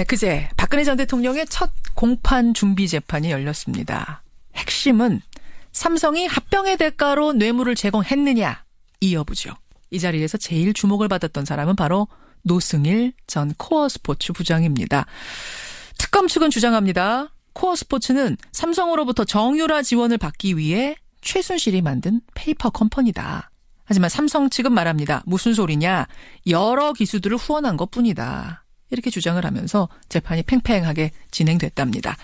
그제 박근혜 전 대통령의 첫 공판 준비 재판이 열렸습니다. 핵심은 삼성이 합병의 대가로 뇌물을 제공했느냐 이 여부죠. 이 자리에서 제일 주목을 받았던 사람은 바로 노승일 전 코어스포츠 부장입니다. 특검 측은 주장합니다. 코어스포츠는 삼성으로부터 정유라 지원을 받기 위해 최순실이 만든 페이퍼 컴퍼니다. 하지만 삼성 측은 말합니다. 무슨 소리냐. 여러 기수들을 후원한 것뿐이다. 이렇게 주장을 하면서 재판이 팽팽하게 진행됐답니다.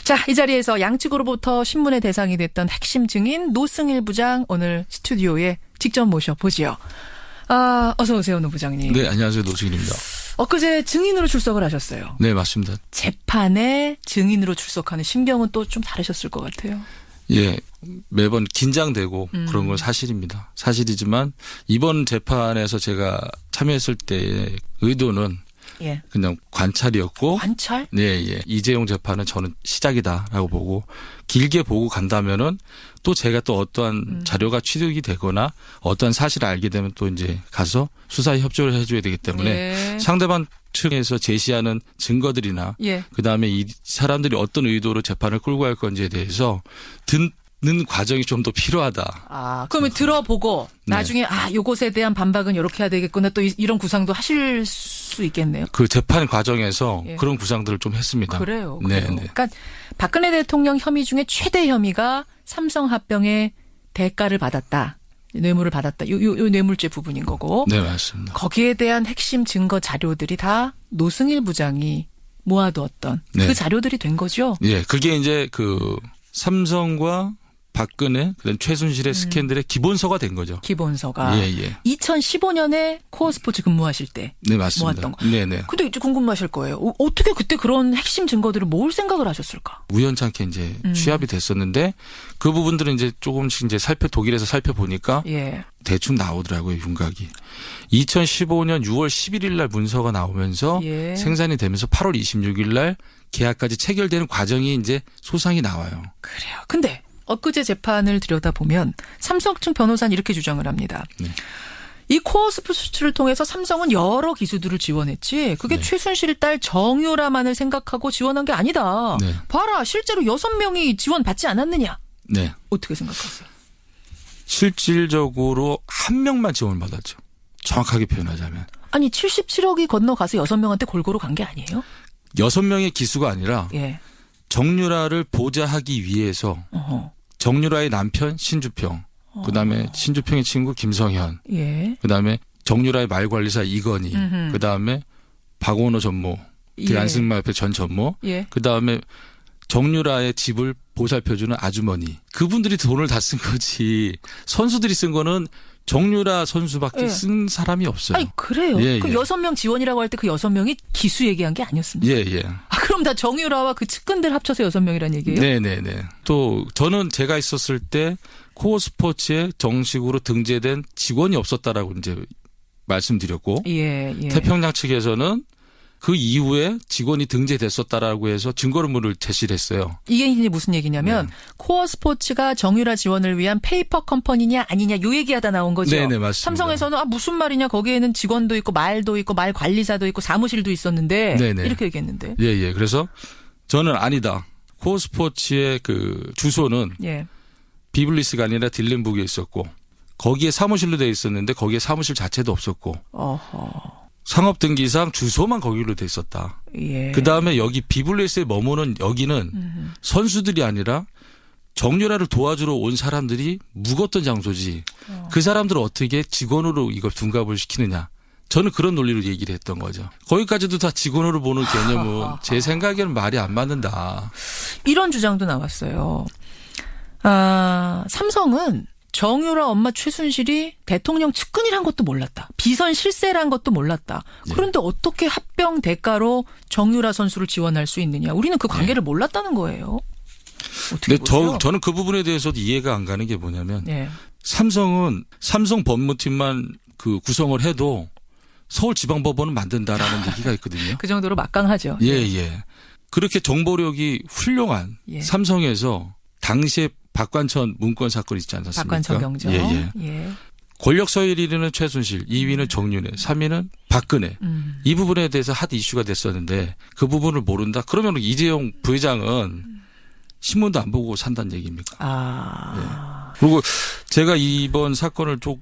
자, 이 자리에서 양측으로부터 신문의 대상이 됐던 핵심 증인 노승일 부장 오늘 스튜디오에 직접 모셔보지요. 어서 오세요, 노 부장님. 네, 안녕하세요. 노승일입니다. 엊그제 증인으로 출석을 하셨어요. 네, 맞습니다. 재판에 증인으로 출석하는 심경은 또 좀 다르셨을 것 같아요. 예, 매번 긴장되고 그런 건 사실입니다. 사실이지만 이번 재판에서 제가 참여했을 때의 의도는 그냥 관찰이었고. 관찰? 네, 예. 이재용 재판은 저는 시작이다라고 보고 길게 보고 간다면은 또 제가 또 어떠한 자료가 취득이 되거나 어떠한 사실을 알게 되면 또 이제 가서 수사에 협조를 해줘야 되기 때문에 상대방 측에서 제시하는 증거들이나 그다음에 이 사람들이 어떤 의도로 재판을 끌고 갈 건지에 대해서 듣는 과정이 좀 더 필요하다. 그러면 들어보고 나중에 요것에 대한 반박은 이렇게 해야 되겠구나 또 이런 구상도 하실 수 있겠네요. 그 재판 과정에서 그런 구상들을 좀 했습니다. 그래요. 네. 그러니까 박근혜 대통령 혐의 중에 최대 혐의가 삼성 합병의 대가를 받았다. 뇌물을 받았다. 요 뇌물죄 부분인 거고. 네, 맞습니다. 거기에 대한 핵심 증거 자료들이 다 노승일 부장이 모아두었던 그 자료들이 된 거죠. 예, 그게 이제 그 삼성과 박근혜, 그다음 최순실의 스캔들의 기본서가 된 거죠. 기본서가. 2015년에 코어스포츠 근무하실 때. 네, 맞습니다. 모았던 거. 네네. 근데 이제 궁금하실 거예요. 어떻게 그때 그런 핵심 증거들을 모을 생각을 하셨을까? 우연찮게 이제 취합이 됐었는데 그 부분들은 이제 조금씩 이제 독일에서 살펴보니까 대충 나오더라고요, 윤곽이. 2015년 6월 11일 날 문서가 나오면서 생산이 되면서 8월 26일 날 계약까지 체결되는 과정이 이제 소상히 나와요. 그래요. 근데 엊그제 재판을 들여다보면 삼성 측 변호사는 이렇게 주장을 합니다. 이 코어스포츠를 통해서 삼성은 여러 기수들을 지원했지 그게 최순실 딸 정유라만을 생각하고 지원한 게 아니다. 봐라 실제로 6명이 지원받지 않았느냐. 어떻게 생각하세요? 실질적으로 한 명만 지원을 받았죠. 정확하게 표현하자면. 아니 77억이 건너가서 6명한테 골고루 간 게 아니에요? 6명의 기수가 아니라 정유라를 보좌하기 위해서 정유라의 남편 신주평, 그다음에 신주평의 친구 김성현, 그다음에 정유라의 말관리사 이건희, 그다음에 박원호 전무, 안승마협회 전 전무, 그다음에 정유라의 집을 보살펴주는 아주머니. 그분들이 돈을 다 쓴 거지. 선수들이 쓴 거는 정유라 선수밖에 쓴 사람이 없어요. 아니 그래요? 그 6명 지원이라고 할 때 그 6명이 기수 얘기한 게 아니었습니까? 그럼 다 정유라와 그 측근들 합쳐서 6명이란 얘기예요? 네네네. 또 저는 제가 있었을 때 코어스포츠에 정식으로 등재된 직원이 없었다라고 이제 말씀드렸고 태평양 측에서는 그 이후에 직원이 등재됐었다라고 해서 증거물을 제시를 했어요. 이게 이제 무슨 얘기냐면 코어스포츠가 정유라 지원을 위한 페이퍼 컴퍼니냐 아니냐 요 얘기하다 나온 거죠. 네네, 맞습니다. 삼성에서는 무슨 말이냐 거기에는 직원도 있고 말도 있고 말 관리사도 있고 사무실도 있었는데 이렇게 얘기했는데. 그래서 저는 아니다. 코어스포츠의 그 주소는 비블리스가 아니라 딜렌북에 있었고 거기에 사무실로 돼 있었는데 거기에 사무실 자체도 없었고. 상업등기상 주소만 거기로 돼 있었다. 그다음에 여기 비블리스에 머무는 여기는 선수들이 아니라 정유라를 도와주러 온 사람들이 묵었던 장소지. 그 사람들을 어떻게 직원으로 이걸 둔갑을 시키느냐. 저는 그런 논리로 얘기를 했던 거죠. 거기까지도 다 직원으로 보는 개념은 제 생각에는 말이 안 맞는다. 이런 주장도 나왔어요. 삼성은 정유라 엄마 최순실이 대통령 측근이란 것도 몰랐다. 비선 실세란 것도 몰랐다. 그런데 어떻게 합병 대가로 정유라 선수를 지원할 수 있느냐. 우리는 그 관계를 몰랐다는 거예요. 어떻게 보세요? 저는 그 부분에 대해서도 이해가 안 가는 게 뭐냐면 삼성은 삼성 법무팀만 그 구성을 해도 서울지방법원은 만든다라는 얘기가 있거든요. 그 정도로 막강하죠. 그렇게 정보력이 훌륭한 삼성에서 당시에 박관천 문건 사건 있지 않았습니까? 박관천 경정. 권력 서열 1위는 최순실, 2위는 정윤회, 3위는 박근혜. 이 부분에 대해서 핫 이슈가 됐었는데 그 부분을 모른다? 그러면 이재용 부회장은 신문도 안 보고 산다는 얘기입니까? 네. 그리고 제가 이번 사건을 좀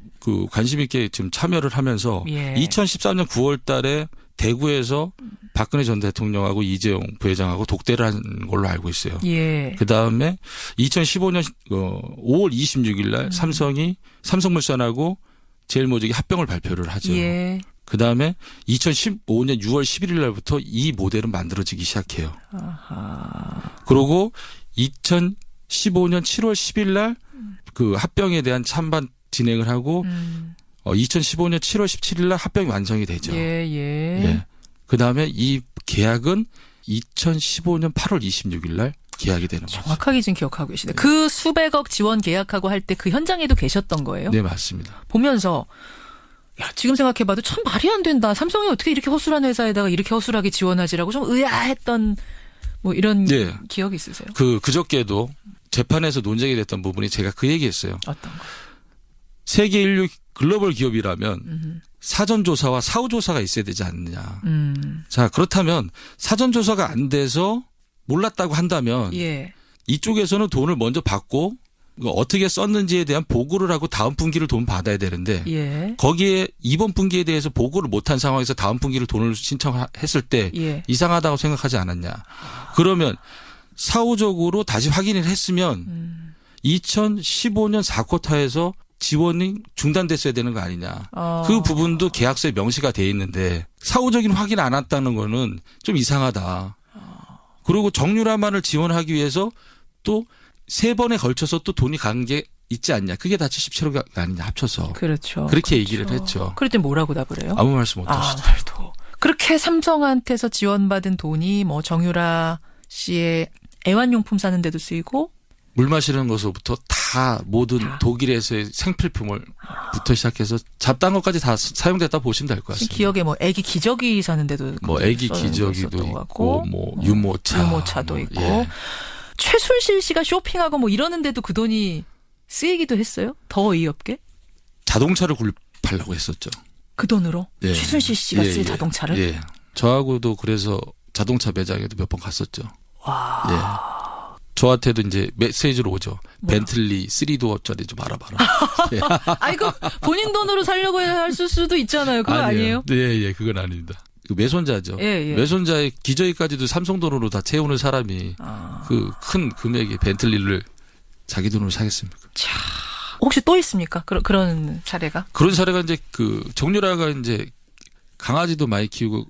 관심 있게 지금 참여를 하면서 2013년 9월 달에 대구에서 박근혜 전 대통령하고 이재용 부회장하고 독대를 한 걸로 알고 있어요. 그다음에 2015년 5월 26일 날 삼성물산하고 제일모직이 합병을 발표를 하죠. 그다음에 2015년 6월 11일 날부터 이 모델은 만들어지기 시작해요. 그리고 2015년 7월 10일 날 그 합병에 대한 찬반 진행을 하고 2015년 7월 17일 날 합병이 완성이 되죠. 그다음에 이 계약은 2015년 8월 26일 날 계약이 되는 거죠. 정확하게 지금 기억하고 계시네. 그 수백억 지원 계약하고 할 때 그 현장에도 계셨던 거예요? 네, 맞습니다. 보면서 지금 생각해봐도 참 말이 안 된다. 삼성이 어떻게 이렇게 허술한 회사에다가 이렇게 허술하게 지원하지라고 좀 의아했던 뭐 이런 기억이 있으세요? 그저께도 재판에서 논쟁이 됐던 부분이 제가 그 얘기했어요. 어떤 거? 세계 인류 글로벌 기업이라면 사전조사와 사후조사가 있어야 되지 않느냐. 자, 그렇다면 사전조사가 안 돼서 몰랐다고 한다면 이쪽에서는 돈을 먼저 받고 어떻게 썼는지에 대한 보고를 하고 다음 분기를 돈 받아야 되는데 거기에 이번 분기에 대해서 보고를 못한 상황에서 다음 분기를 돈을 신청했을 때 이상하다고 생각하지 않았냐. 그러면 사후적으로 다시 확인을 했으면 2015년 4쿼터에서 지원이 중단됐어야 되는 거 아니냐. 그 부분도 계약서에 명시가 돼 있는데 사후적인 확인 안 했다는 거는 좀 이상하다. 그리고 정유라만을 지원하기 위해서 또 3번에 걸쳐서 또 돈이 간 게 있지 않냐. 그게 다 77억이 아니냐 합쳐서. 그렇죠. 그렇게 얘기를 했죠. 그럴 때 뭐라고 답을 해요? 아무 말씀 못 하시죠. 그렇게 삼성한테서 지원받은 돈이 뭐 정유라 씨의 애완용품 사는 데도 쓰이고 물 마시는 것부터 다 모든 독일에서의 생필품을 부터 시작해서 잡다한 것까지 다 사용됐다 보시면 될 것 같습니다. 기억에 뭐 애기 기저귀 사는 데도 뭐 애기 기저귀도 있고 뭐 유모차도 있고 최순실 씨가 쇼핑하고 뭐 이러는 데도 그 돈이 쓰이기도 했어요? 더 어이없게? 자동차를 구입하려고 했었죠. 그 돈으로? 최순실 씨가 쓸 자동차를? 저하고도 그래서 자동차 매장에도 몇 번 갔었죠. 와. 저한테도 이제 메시지로 오죠. 벤틀리 3도어짜리 좀 알아봐라. 아이고 본인 돈으로 살려고 할 수도 있잖아요. 그거 아니에요? 네, 그건 아닙니다. 그 매손자죠. 매손자의 기저귀까지도 삼성 돈으로 다 채우는 사람이 그 큰 금액의 벤틀리를 자기 돈으로 사겠습니까? 자, 혹시 또 있습니까? 그런 사례가? 그런 사례가 이제 정유라가 이제 강아지도 많이 키우고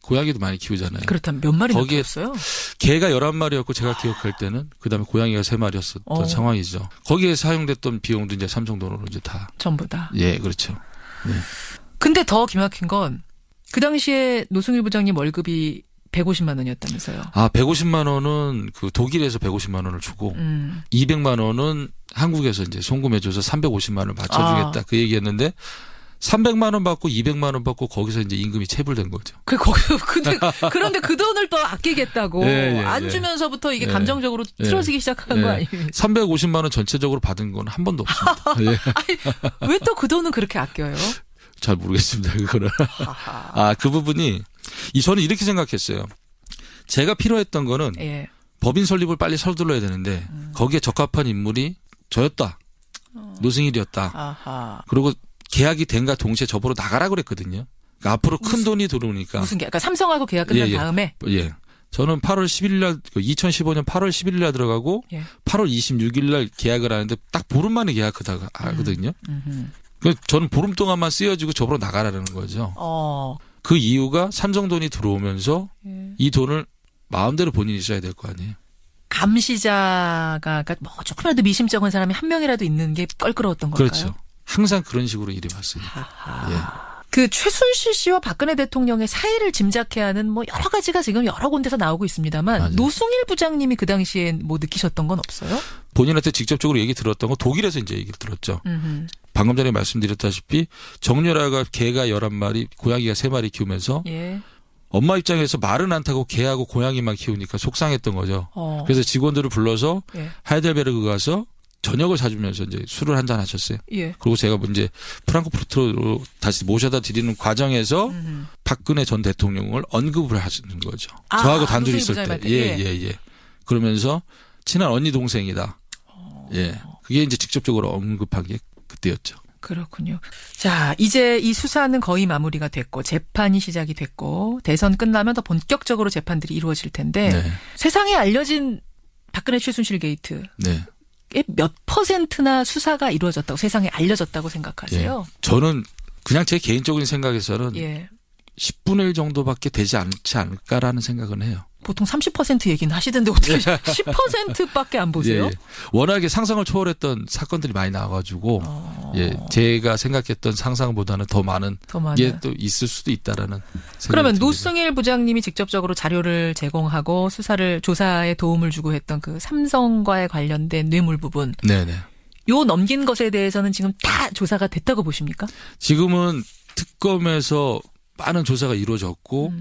고양이도 많이 키우잖아요. 그렇다면 몇 마리나 키웠어요? 개가 11마리였고 제가 기억할 때는 그다음에 고양이가 3마리였었던 상황이죠. 거기에 사용됐던 비용도 이제 삼성 돈으로 이제 다 전부 다. 그렇죠. 근데 더 기막힌 건 그 당시에 노승일 부장님 월급이 150만 원이었다면서요. 150만 원은 그 독일에서 150만 원을 주고 200만 원은 한국에서 이제 송금해줘서 350만 원을 맞춰주겠다 그 얘기였는데 300만 원 받고 200만 원 받고 거기서 이제 임금이 체불된 거죠. 그런데 그 돈을 또 아끼겠다고 안 주면서부터 이게 감정적으로 틀어지기 시작한 거 아니에요? 350만 원 전체적으로 받은 건 한 번도 없습니다. 왜 또 그 돈은 그렇게 아껴요? 잘 모르겠습니다. 그거는. 그 부분이 저는 이렇게 생각했어요. 제가 필요했던 거는 법인 설립을 빨리 서둘러야 되는데 거기에 적합한 인물이 저였다. 노승일이었다. 그리고 계약이 된가 동시에 저보러 나가라 그랬거든요. 그러니까 앞으로 큰 돈이 들어오니까. 무슨 계약? 그러니까 삼성하고 계약 끝난 다음에? 저는 8월 11일 날 2015년 8월 11일 날 들어가고 8월 26일 날 계약을 하는데 딱 보름 만에 계약하거든요. 저는 보름 동안만 쓰여지고 저보러 나가라는 거죠. 그 이유가 삼성 돈이 들어오면서 이 돈을 마음대로 본인이 써야 될 거 아니에요. 감시자가 그러니까 뭐 조금이라도 미심쩍은 사람이 한 명이라도 있는 게 껄끄러웠던 걸까요? 그렇죠. 항상 그런 식으로 일이 왔으니까. 그 최순실 씨와 박근혜 대통령의 사이를 짐작해야 하는 뭐 여러 가지가 지금 여러 군데서 나오고 있습니다만 맞아요. 노승일 부장님이 그 당시에 뭐 느끼셨던 건 없어요? 본인한테 직접적으로 얘기 들었던 건 독일에서 이제 얘기를 들었죠. 방금 전에 말씀드렸다시피 정유라가 개가 11마리, 고양이가 3마리 키우면서 엄마 입장에서 말은 안 타고 개하고 고양이만 키우니까 속상했던 거죠. 그래서 직원들을 불러서 하이델베르그 가서 저녁을 사주면서 이제 술을 한잔 하셨어요. 예. 그리고 제가 이제 프랑크푸르트로 다시 모셔다 드리는 과정에서 박근혜 전 대통령을 언급을 하시는 거죠. 저하고 단둘이 있을 때. 예. 그러면서 친한 언니 동생이다. 예. 그게 이제 직접적으로 언급한 게 그때였죠. 그렇군요. 자, 이제 이 수사는 거의 마무리가 됐고 재판이 시작이 됐고 대선 끝나면 더 본격적으로 재판들이 이루어질 텐데 네. 세상에 알려진 박근혜 최순실 게이트. 네. 몇 %나 수사가 이루어졌다고 세상에 알려졌다고 생각하세요? 예. 저는 그냥 제 개인적인 생각에서는 10분의 1 정도밖에 되지 않지 않을까라는 생각은 해요. 보통 30% 얘기는 하시던데 어떻게 10%밖에 안 보세요? 예. 워낙에 상상을 초월했던 사건들이 많이 나와가지고 제가 생각했던 상상보다는 더 많은 게 또 있을 수도 있다라는 생각이 그러면 듭니다. 노승일 부장님이 직접적으로 자료를 제공하고 조사에 도움을 주고 했던 그 삼성과의 관련된 뇌물 부분. 네네. 요 넘긴 것에 대해서는 지금 다 조사가 됐다고 보십니까? 지금은 특검에서 많은 조사가 이루어졌고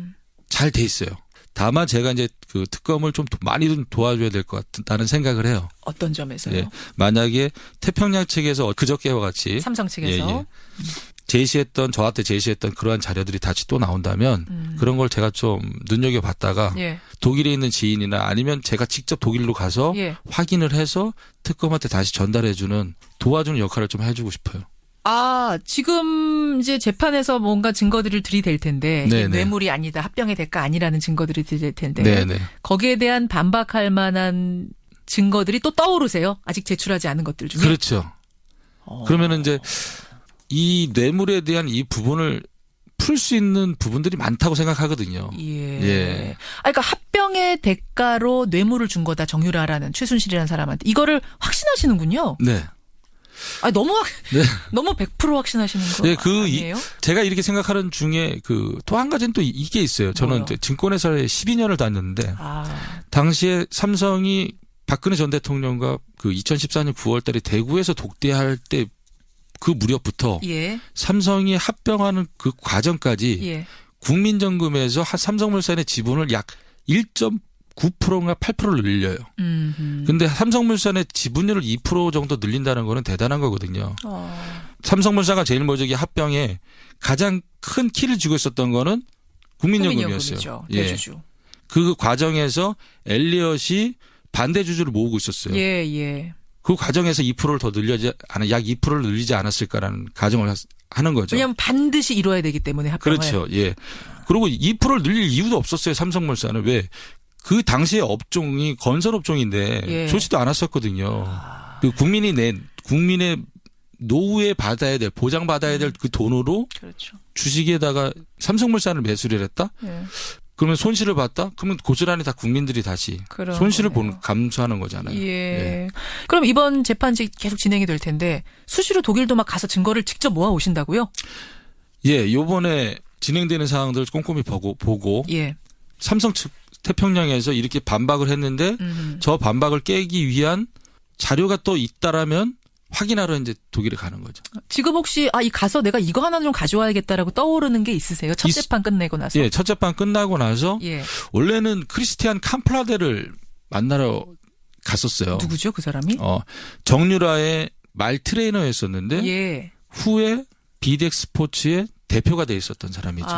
잘 돼 있어요. 다만 제가 이제 그 특검을 좀 많이 도와줘야 될 것 같다는 생각을 해요. 어떤 점에서요? 예. 만약에 태평양 측에서 그저께와 같이 삼성 측에서 저한테 제시했던 그러한 자료들이 다시 또 나온다면 그런 걸 제가 좀 눈여겨봤다가 독일에 있는 지인이나 아니면 제가 직접 독일로 가서 확인을 해서 특검한테 다시 전달해주는 도와주는 역할을 좀 해주고 싶어요. 지금 이제 재판에서 뭔가 증거들을 들이댈 텐데 뇌물이 아니다, 합병의 대가 아니라는 증거들이 들이댈 텐데 네네. 거기에 대한 반박할 만한 증거들이 또 떠오르세요? 아직 제출하지 않은 것들 중에? 그렇죠. 그러면은 이제 이 뇌물에 대한 이 부분을 풀 수 있는 부분들이 많다고 생각하거든요. 예. 그러니까 합병의 대가로 뇌물을 준 거다, 정유라라는 최순실이라는 사람한테. 이거를 확신하시는군요. 네. 너무 100% 확신하시는 거 아니에요? 제가 이렇게 생각하는 중에 또 한 가지는 또 이게 있어요. 저는 증권회사에 12년을 다녔는데 당시에 삼성이 박근혜 전 대통령과 2014년 9월 달에 대구에서 독대할 때 그 무렵부터 삼성이 합병하는 그 과정까지 국민연금에서 삼성물산의 지분을 약 1.9%인가 8%를 늘려요. 근데 삼성물산의 지분율을 2% 정도 늘린다는 거는 대단한 거거든요. 삼성물산과 제일모직이 합병에 가장 큰 키를 쥐고 있었던 거는 국민연금이었어요. 대주주. 그 과정에서 엘리엇이 반대 주주를 모으고 있었어요. 그 과정에서 2%를 더 약 2%를 늘리지 않았을까라는 가정을 하는 거죠. 왜냐하면 반드시 이루어야 되기 때문에 합병을. 그렇죠. 예. 그리고 2%를 늘릴 이유도 없었어요. 삼성물산은. 왜? 그 당시의 업종이 건설업종인데 좋지도 않았었거든요. 국민의 노후에 받아야 될, 보장받아야 될 그 돈으로 주식에다가 삼성물산을 매수를 했다? 그러면 손실을 봤다? 그러면 고스란히 다 국민들이 다시 손실을 감수하는 거잖아요. 그럼 이번 재판이 계속 진행이 될 텐데 수시로 독일도 막 가서 증거를 직접 모아 오신다고요? 요번에 진행되는 사항들을 꼼꼼히 보고 삼성 측 태평양에서 이렇게 반박을 했는데 저 반박을 깨기 위한 자료가 또 있다라면 확인하러 이제 독일에 가는 거죠. 지금 혹시 가서 내가 이거 하나 좀 가져와야겠다라고 떠오르는 게 있으세요? 첫 재판 끝내고 나서? 첫 재판 끝나고 나서 원래는 크리스티안 캄플라데를 만나러 갔었어요. 누구죠, 그 사람이? 정유라의 말 트레이너였었는데 후에 비덱스포츠의 대표가 돼 있었던 사람이죠.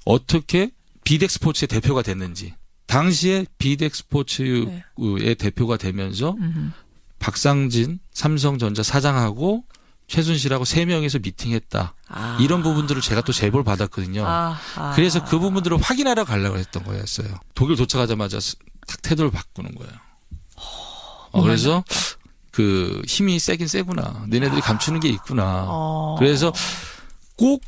어떻게 비덱스포츠의 대표가 됐는지. 당시에 비덱스포츠의 대표가 되면서 박상진 삼성전자 사장하고 최순실하고 3명이서 미팅했다. 이런 부분들을 제가 또 제보를 받았거든요. 그래서 그 부분들을 확인하러 가려고 했던 거였어요. 독일 도착하자마자 딱 태도를 바꾸는 거예요. 그래서 힘이 세긴 세구나. 너네들이 감추는 게 있구나. 그래서 꼭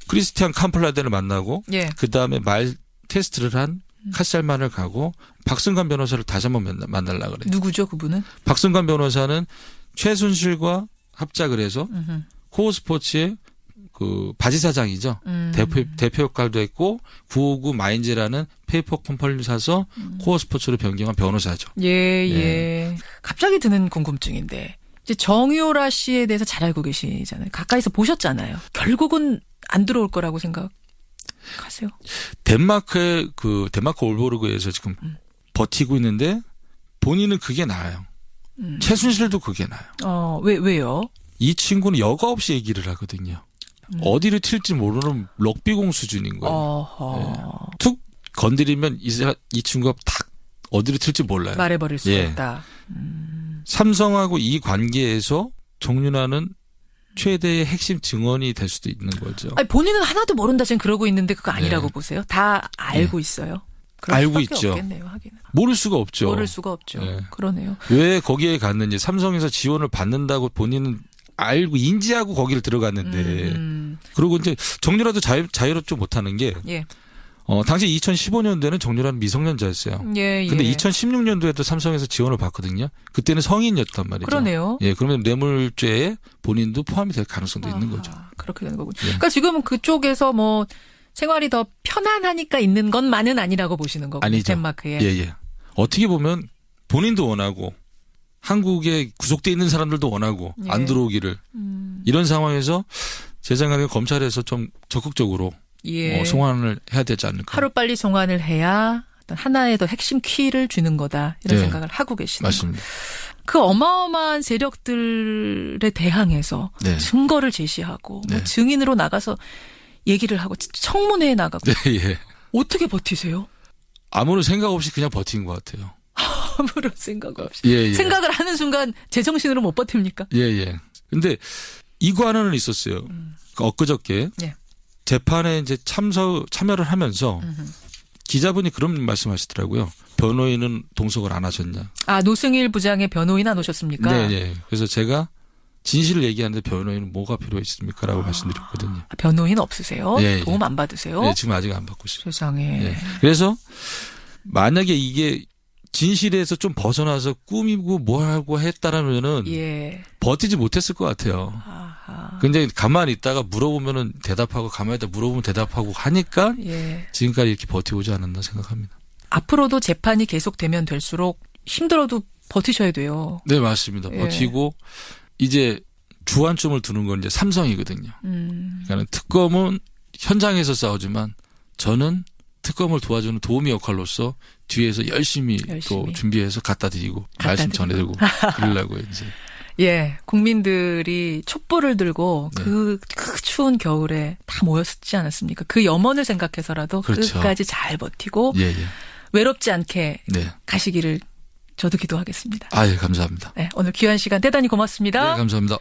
크리스티안 캄플라데를 만나고 그다음에 말 테스트를 한 카셀만을 가고 박승관 변호사를 다시 한번 만나려고 그래요. 누구죠, 그분은? 박승관 변호사는 최순실과 합작을 해서 코어스포츠의 바지 사장이죠. 대표 역할도 했고 959 마인즈라는 페이퍼 컴퍼니를 사서 코어스포츠로 변경한 변호사죠. 갑자기 드는 궁금증인데 이제 정유라 씨에 대해서 잘 알고 계시잖아요. 가까이서 보셨잖아요. 결국은 안 들어올 거라고 생각하세요? 덴마크 올보르그에서 지금 버티고 있는데 본인은 그게 나아요. 최순실도 그게 나요. 왜요? 이 친구는 여과 없이 얘기를 하거든요. 어디를 튈지 모르는 럭비공 수준인 거예요. 네. 툭 건드리면 이 친구가 탁 어디를 튈지 몰라요. 말해버릴 수가 있다. 삼성하고 이 관계에서 정윤아는 최대의 핵심 증언이 될 수도 있는 거죠. 아니, 본인은 하나도 모른다 지금 그러고 있는데 그거 아니라고 보세요? 다 알고 있어요. 알고 있죠. 없겠네요, 하기는. 모를 수가 없죠. 모를 수가 없죠. 그러네요. 왜 거기에 갔는지 삼성에서 지원을 받는다고 본인은 알고 인지하고 거기를 들어갔는데 그리고 이제 정유라도 자유롭지 못하는 게 당시 2015년도에는 정유라는 미성년자였어요. 근데 2016년도에도 삼성에서 지원을 받거든요. 그때는 성인이었단 말이죠. 그러네요. 그러면 뇌물죄에 본인도 포함이 될 가능성도 있는 거죠. 그렇게 되는 거군요. 그러니까 지금은 그쪽에서 뭐 생활이 더 편안하니까 있는 것만은 아니라고 보시는 거군요. 아니죠. 덴마크에. 어떻게 보면 본인도 원하고 한국에 구속돼 있는 사람들도 원하고 안 들어오기를 이런 상황에서 제 생각에 검찰에서 좀 적극적으로 송환을 해야 되지 않을까. 하루빨리 송환을 해야 어떤 하나의 더 핵심 키를 주는 거다. 이런 생각을 하고 계시는 맞습니다. 거예요. 그 어마어마한 세력들에 대항해서 증거를 제시하고 뭐 증인으로 나가서 얘기를 하고 청문회에 나가고 어떻게 버티세요? 아무런 생각 없이 그냥 버틴 것 같아요. 아무런 생각 없이. 생각을 하는 순간 제정신으로 못 버팁니까? 근데 이거 하나는 있었어요. 엊그저께 재판에 이제 참여를 하면서 기자분이 그런 말씀하시더라고요. 변호인은 동석을 안 하셨냐. 노승일 부장의 변호인 안 오셨습니까? 그래서 제가 진실을 얘기하는데 변호인은 뭐가 필요했습니까? 라고 말씀드렸거든요. 변호인 없으세요? 도움 안 받으세요? 지금 아직 안 받고 있어요. 세상에. 그래서 만약에 이게 진실에서 좀 벗어나서 꾸미고 뭐하고 했다라면은 버티지 못했을 것 같아요. 근데 가만히 있다가 물어보면은 대답하고 가만히 있다가 물어보면 대답하고 하니까 지금까지 이렇게 버티고지 않았나 생각합니다. 앞으로도 재판이 계속되면 될수록 힘들어도 버티셔야 돼요. 네, 맞습니다. 버티고 이제 주안점을 두는 건 이제 삼성이거든요. 그러니까 특검은 현장에서 싸우지만 저는 특검을 도와주는 도우미 역할로서 뒤에서 열심히 또 준비해서 갖다 드리고 말씀 전해드리고 그러려고요, 이제. 국민들이 촛불을 들고 그 추운 겨울에 다 모였지 않았습니까? 그 염원을 생각해서라도 끝까지 잘 버티고 외롭지 않게 가시기를 저도 기도하겠습니다. 감사합니다. 오늘 귀한 시간 대단히 고맙습니다. 감사합니다.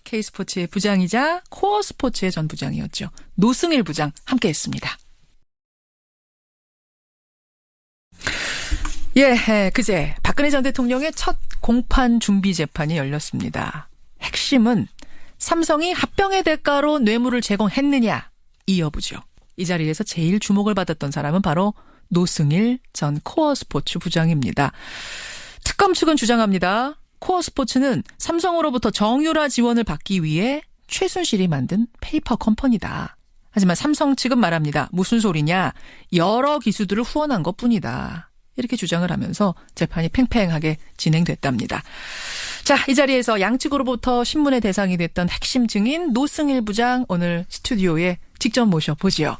K스포츠의 부장이자 코어스포츠의 전 부장이었죠. 노승일 부장 함께했습니다. 그제 박근혜 전 대통령의 첫 공판 준비 재판이 열렸습니다. 핵심은 삼성이 합병의 대가로 뇌물을 제공했느냐 이 여부죠. 이 자리에서 제일 주목을 받았던 사람은 바로 노승일 전 코어스포츠 부장입니다. 특검 측은 주장합니다. 코어스포츠는 삼성으로부터 정유라 지원을 받기 위해 최순실이 만든 페이퍼 컴퍼니다. 하지만 삼성 측은 말합니다. 무슨 소리냐. 여러 기수들을 후원한 것뿐이다. 이렇게 주장을 하면서 재판이 팽팽하게 진행됐답니다. 자, 이 자리에서 양측으로부터 신문의 대상이 됐던 핵심 증인 노승일 부장 오늘 스튜디오에 직접 모셔보지요.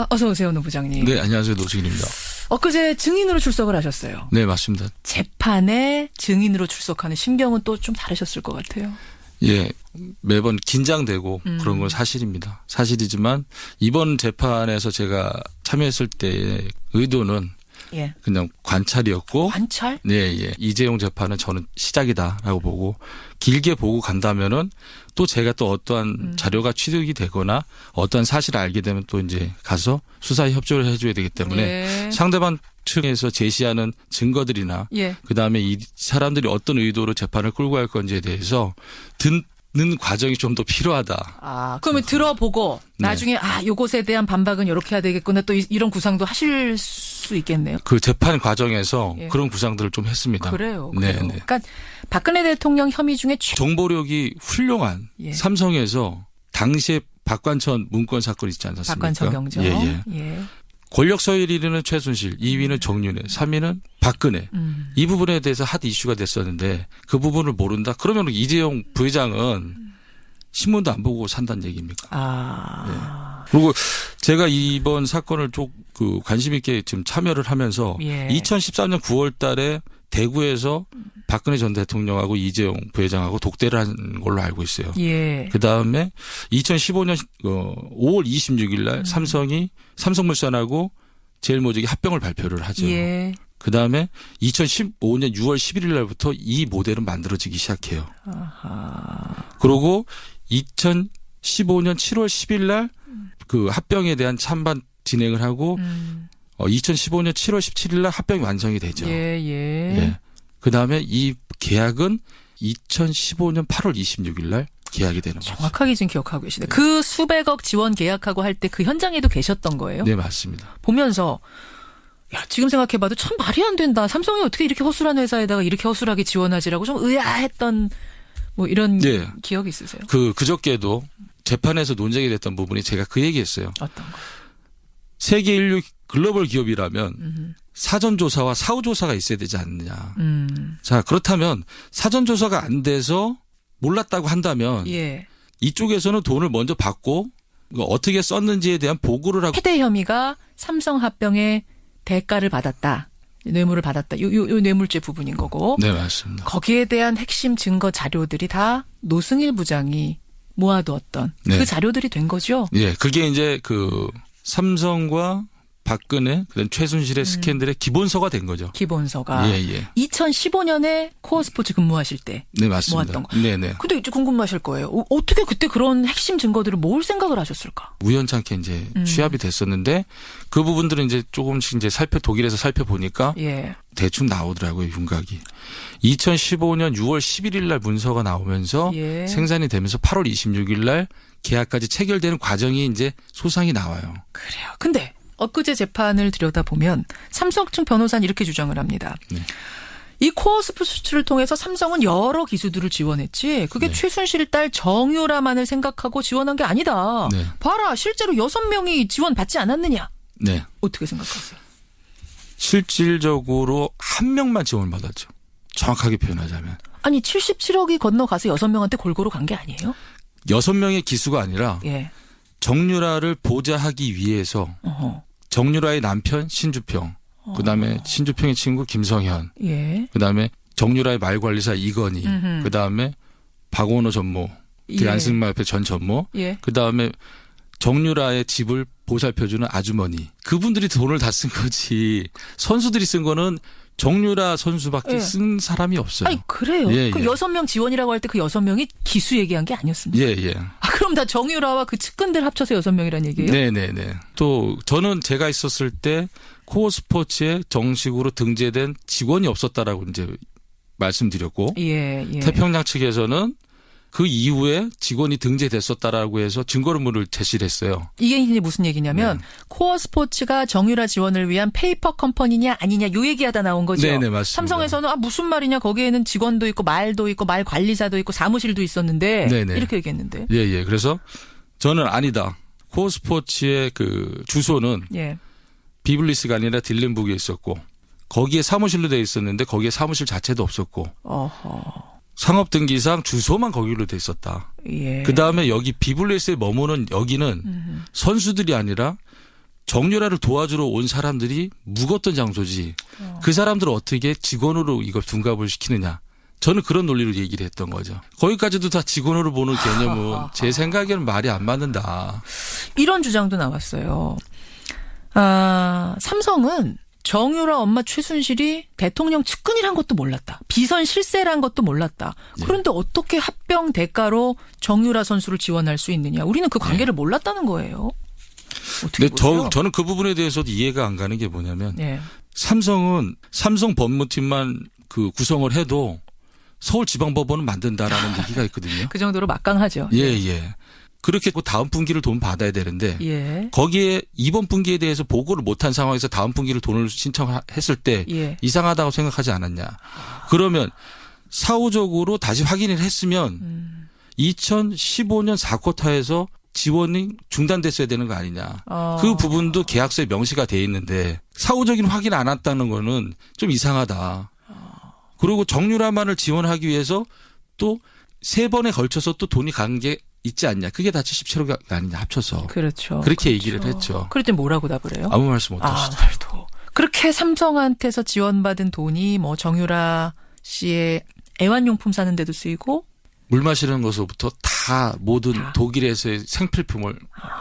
어서 오세요, 노 부장님. 네, 안녕하세요. 노승일입니다. 엊그제 증인으로 출석을 하셨어요. 네, 맞습니다. 재판에 증인으로 출석하는 심경은 또 좀 다르셨을 것 같아요. 매번 긴장되고 그런 건 사실입니다. 사실이지만 이번 재판에서 제가 참여했을 때의 의도는 그냥 관찰이었고. 관찰? 이재용 재판은 저는 시작이다라고 보고 길게 보고 간다면은 또 제가 또 어떠한 자료가 취득이 되거나 어떠한 사실을 알게 되면 또 이제 가서 수사에 협조를 해줘야 되기 때문에 상대방 측에서 제시하는 증거들이나 그다음에 이 사람들이 어떤 의도로 재판을 끌고 갈 건지에 대해서 듣는 과정이 좀 더 필요하다. 그러면 들어보고 나중에 요것에 대한 반박은 이렇게 해야 되겠구나 또 이런 구상도 하실 수 있겠네요. 그 재판 과정에서 그런 구상들을 좀 했습니다. 그래요. 그러니까 박근혜 대통령 혐의 중에 정보력이 훌륭한 삼성에서 당시에 박관천 문건 사건 있지 않았습니까? 박관천 경정. 권력 서열 1위는 최순실, 2위는 정윤회, 3위는 박근혜. 이 부분에 대해서 핫 이슈가 됐었는데 그 부분을 모른다? 그러면 이재용 부회장은 신문도 안 보고 산다는 얘기입니까? 그리고 제가 이번 사건을 좀 관심 있게 지금 참여를 하면서 2013년 9월 달에 대구에서 박근혜 전 대통령하고 이재용 부회장하고 독대를 한 걸로 알고 있어요. 예. 그다음에 2015년 5월 26일 날 삼성이 삼성물산하고 제일모직이 합병을 발표를 하죠. 예. 그다음에 2015년 6월 11일 날부터 이 모델은 만들어지기 시작해요. 아하. 그리고 2015년 7월 10일 날 그 합병에 대한 찬반 진행을 하고 2015년 7월 17일 날 합병이 완성이 되죠. 예. 예. 그다음에 이 계약은 2015년 8월 26일 날 계약이 되는 거죠. 정확하게 지금 기억하고 계시네. 그 수백억 지원 계약하고 할 때 그 현장에도 계셨던 거예요? 네, 맞습니다. 보면서 야, 지금 생각해봐도 참 말이 안 된다. 삼성이 어떻게 이렇게 허술한 회사에다가 이렇게 허술하게 지원하지라고 좀 의아했던 뭐 이런 네. 기억이 있으세요? 그저께도 재판에서 논쟁이 됐던 부분이 제가 그 얘기했어요. 어떤 거? 세계 인류 글로벌 기업이라면 사전조사와 사후조사가 있어야 되지 않느냐. 자, 그렇다면 사전조사가 안 돼서 몰랐다고 한다면 예. 이쪽에서는 돈을 먼저 받고 어떻게 썼는지에 대한 보고를 하고 해대 혐의가 삼성 합병의 대가를 받았다. 뇌물을 받았다. 요 뇌물죄 부분인 거고. 네, 맞습니다. 거기에 대한 핵심 증거 자료들이 다 노승일 부장이 모아두었던 그 자료들이 된 거죠. 예, 그게 이제 그 삼성과 박근혜, 그다음 최순실의 스캔들의 기본서가 된 거죠. 기본서가. 예. 2015년에 코어 스포츠 근무하실 때 네, 맞습니다. 모았던 거. 네네. 근데 이제 궁금하실 거예요. 어떻게 그때 그런 핵심 증거들을 모을 생각을 하셨을까? 우연찮게 이제 취합이 됐었는데 그 부분들은 이제 조금씩 이제 독일에서 살펴보니까 예. 대충 나오더라고요, 윤곽이. 2015년 6월 11일 날 문서가 나오면서 예. 생산이 되면서 8월 26일 날 계약까지 체결되는 과정이 이제 소상히 나와요. 그래요. 근데 엊그제 재판을 들여다보면 삼성 측 변호사는 이렇게 주장을 합니다. 네. 이 코어 스포츠를 통해서 삼성은 여러 기수들을 지원했지 그게 최순실 딸 정유라만을 생각하고 지원한 게 아니다. 네. 봐라. 실제로 6명이 지원받지 않았느냐. 네. 어떻게 생각하세요? 실질적으로 한 명만 지원을 받았죠. 정확하게 표현하자면. 아니 77억이 건너가서 6명한테 골고루 간 게 아니에요? 6명의 기수가 아니라 예. 정유라를 보좌하기 위해서 정유라의 남편 신주평, 그다음에 신주평의 친구 김성현, 예. 그다음에 정유라의 말관리사 이건희, 그다음에 박원호 전무, 안승마협회 전 전무, 예. 그다음에 정유라의 집을 보살펴주는 아주머니. 그분들이 돈을 다 쓴 거지. 선수들이 쓴 거는 정유라 선수밖에 예. 쓴 사람이 없어요. 아니 그래요. 예, 그 예. 6명 지원이라고 할 때 그 6명이 기수 얘기한 게 아니었습니까? 예. 아, 그럼 다 정유라와 그 측근들 합쳐서 6명이란 얘기예요? 네네네. 또 저는 제가 있었을 때 코어 스포츠에 정식으로 등재된 직원이 없었다라고 이제 말씀드렸고 예. 태평양 측에서는 그 이후에 직원이 등재됐었다라고 해서 증거물을 제시를 했어요. 이게 이제 무슨 얘기냐면 코어 스포츠가 정유라 지원을 위한 페이퍼 컴퍼니냐 아니냐 요 얘기하다 나온 거죠. 네네, 맞습니다. 삼성에서는 무슨 말이냐 거기에는 직원도 있고 말도 있고 말 관리사도 있고 사무실도 있었는데 네네. 이렇게 얘기했는데. 예. 그래서 저는 아니다. 코어 스포츠의 그 주소는 예. 비블리스가 아니라 딜렌북에 있었고 거기에 사무실로 되어 있었는데 거기에 사무실 자체도 없었고 어허. 상업등기상 주소만 거기로 돼 있었다. 예. 그다음에 여기 비블리스에 머무는 여기는 선수들이 아니라 정유라를 도와주러 온 사람들이 묵었던 장소지. 그 사람들을 어떻게 직원으로 이걸 둔갑을 시키느냐. 저는 그런 논리로 얘기를 했던 거죠. 거기까지도 다 직원으로 보는 개념은 제 생각에는 말이 안 맞는다. 이런 주장도 나왔어요. 삼성은 정유라 엄마 최순실이 대통령 측근이란 것도 몰랐다. 비선 실세란 것도 몰랐다. 그런데 어떻게 합병 대가로 정유라 선수를 지원할 수 있느냐. 우리는 그 관계를 몰랐다는 거예요. 어떻게 보세요? 저는 그 부분에 대해서도 이해가 안 가는 게 뭐냐면 삼성은 삼성 법무팀만 그 구성을 해도 서울지방법원은 만든다라는 얘기가 있거든요. 그 정도로 막강하죠. 예. 그렇게 다음 분기를 돈 받아야 되는데 거기에 이번 분기에 대해서 보고를 못한 상황에서 다음 분기를 돈을 신청했을 때 이상하다고 생각하지 않았냐. 그러면 사후적으로 다시 확인을 했으면 2015년 4쿼터에서 지원이 중단됐어야 되는 거 아니냐. 그 부분도 계약서에 명시가 돼 있는데 사후적인 확인 안 했다는 거는 좀 이상하다. 그리고 정유라만을 지원하기 위해서 또 3번에 걸쳐서 또 돈이 간 게 있지 않냐. 그게 다 77억 아니냐 합쳐서. 그렇죠. 그렇게 얘기를 했죠. 그럴 때 뭐라고 답을 해요? 아무 말씀 못 하시죠. 말도. 그렇게 삼성한테서 지원받은 돈이 뭐 정유라 씨의 애완용품 사는 데도 쓰이고 물 마시는 것부터 다 모든 독일에서의 생필품을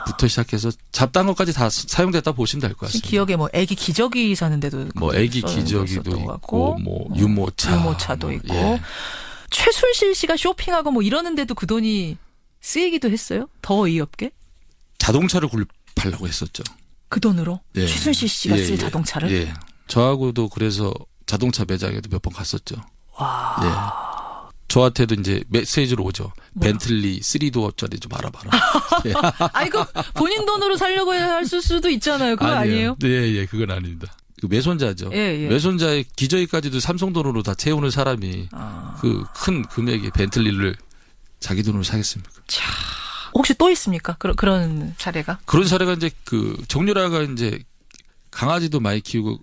부터 시작해서 잡다한 것까지 다 사용됐다 보시면 될 것 같습니다. 기억에 뭐 애기 기저귀 사는 데도 뭐 애기 기저귀도 있고 뭐 유모차도 있고 예. 최순실 씨가 쇼핑하고 뭐 이러는 데도 그 돈이 쓰이기도 했어요? 더 어이없게? 자동차를 구입하려고 했었죠. 그 돈으로? 예. 최순실 씨가 쓸 자동차를? 예. 저하고도 그래서 자동차 매장에도 몇 번 갔었죠. 와. 예. 저한테도 이제 메시지로 오죠. 벤틀리 3도어짜리 좀 알아봐라. 예. 이거 본인 돈으로 살려고 했을 수도 있잖아요. 그거 아니에요? 예, 그건 아닙니다. 그 매손자죠. 예. 매손자의 기저귀까지도 삼성 돈으로 다 채우는 사람이 그 큰 금액의 벤틀리를 자기 돈으로 사겠습니까? 자, 혹시 또 있습니까? 그런 사례가? 그런 사례가 이제 그 정유라가 이제 강아지도 많이 키우고